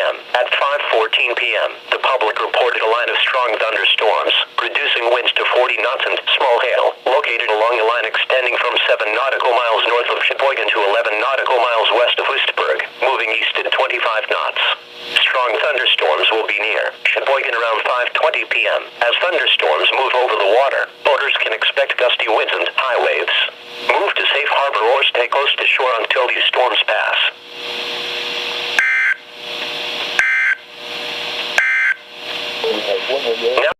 p.m. At 5:14 p.m., the public reported a line of strong thunderstorms, producing winds to 40 knots and small hail, located along a line extending from 7 nautical miles north of Sheboygan to 11 nautical miles west of Oostburg, moving east at 25 knots. Strong thunderstorms will be near Sheboygan around 5:20 p.m. As thunderstorms move over the water, boaters can expect gusty winds and high waves. Move to safe harbor or stay close to shore until these storms pass.